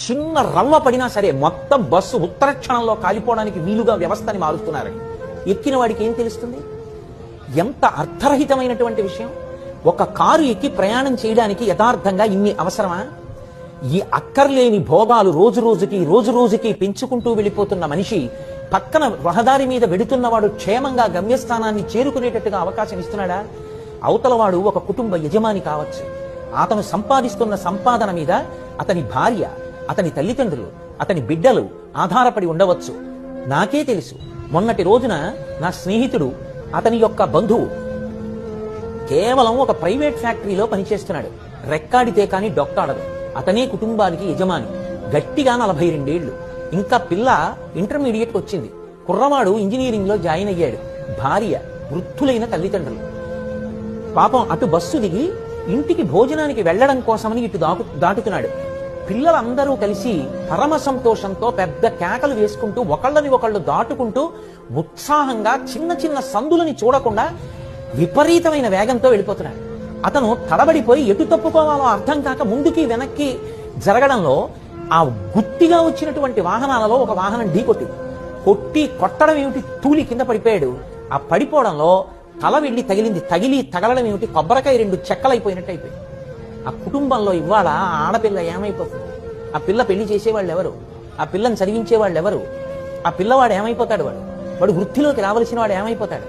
చిన్న రవ్వ పడినా సరే మొత్తం బస్సు ఉత్తర క్షణంలో కాలిపోవడానికి వీలుగా వ్యవస్థని మారుస్తున్నారని ఎక్కిన వాడికి ఏం తెలుస్తుంది? ఎంత అర్థరహితమైనటువంటి విషయం. ఒక కారు ఎక్కి ప్రయాణం చేయడానికి యథార్థంగా ఇన్ని అవసరమా? ఈ అక్కర్లేని భోగాలు రోజు రోజుకి పెంచుకుంటూ వెళ్ళిపోతున్న మనిషి పక్కన రహదారి మీద వెడుతున్నవాడు క్షేమంగా గమ్యస్థానాన్ని చేరుకునేటట్టుగా అవకాశం ఇస్తున్నాడా? అవతలవాడు ఒక కుటుంబ యజమాని కావచ్చు. అతను సంపాదిస్తున్న సంపాదన మీద అతని భార్య, అతని తల్లిదండ్రులు, అతని బిడ్డలు ఆధారపడి ఉండవచ్చు. నాకే తెలుసు, మొన్నటి రోజున నా స్నేహితుడు, అతని యొక్క బంధువు కేవలం ఒక ప్రైవేట్ ఫ్యాక్టరీలో పనిచేస్తున్నాడు. రెక్కాడితే కానీ డొక్కాడదు. అతనే కుటుంబానికి యజమాని. గట్టిగా 42 ఏళ్లు. ఇంకా పిల్ల ఇంటర్మీడియట్కి వచ్చింది. కుర్రవాడు ఇంజనీరింగ్ లో జాయిన్ అయ్యాడు. భార్య, వృద్ధులైన తల్లిదండ్రులు. పాపం అటు బస్సు దిగి ఇంటికి భోజనానికి వెళ్లడం కోసమని ఇటు దాటుతున్నాడు. పిల్లలందరూ కలిసి పరమ సంతోషంతో పెద్ద కేకలు వేసుకుంటూ ఒకళ్ళని ఒకళ్ళు దాటుకుంటూ ఉత్సాహంగా చిన్న చిన్న సందులని చూడకుండా విపరీతమైన వేగంతో వెళ్ళిపోతున్నాడు. అతను తడబడిపోయి ఎటు తప్పుకోవాలో అర్థం కాక ముందుకి వెనక్కి జరగడంలో ఆ గుత్తిగా వచ్చినటువంటి వాహనాలలో ఒక వాహనం ఢీకొట్టింది. కొట్టడం ఏమిటి, తూలి కింద పడిపోయాడు. ఆ పడిపోవడంలో తల వెళ్ళి తగిలింది. తగలడం ఏమిటి, కొబ్బరికాయ 2 చెక్కలైపోయినట్టు అయిపోయింది. ఆ కుటుంబంలో ఇవాళ ఆ ఆడపిల్ల ఏమైపోతుంది? ఆ పిల్ల పెళ్లి చేసేవాళ్ళు ఎవరు? ఆ పిల్లని చదివించేవాళ్ళు ఎవరు? ఆ పిల్లవాడు ఏమైపోతాడు? వాడు వృత్తిలోకి రావలసిన వాడు ఏమైపోతాడు?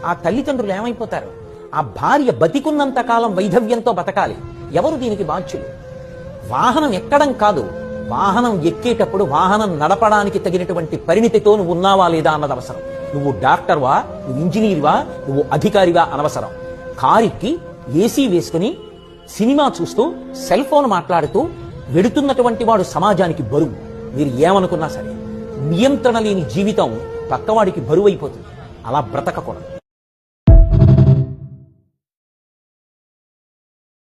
ఆ తల్లిదండ్రులు ఏమైపోతారు? ఆ భార్య బతికున్నంత కాలం వైధవ్యంతో బతకాలి. ఎవరు దీనికి బాధ్యులు? వాహనం ఎక్కడం కాదు, వాహనం ఎక్కేటప్పుడు వాహనం నడపడానికి తగినటువంటి పరిణితితో నువ్వు ఉన్నావా లేదా అన్నది అవసరం. నువ్వు డాక్టర్వా, నువ్వు ఇంజనీర్వా, నువ్వు అధికారివా అనవసరం. కారుకి ఏసీ వేసుకుని సినిమా చూస్తూ సెల్ ఫోన్ మాట్లాడుతూ వెడుతున్నటువంటి వాడు సమాజానికి బరువు. మీరు ఏమనుకున్నా సరే నియంత్రణ లేని జీవితం పక్కవాడికి బరువు అయిపోతుంది. అలా బ్రతకకూడదు.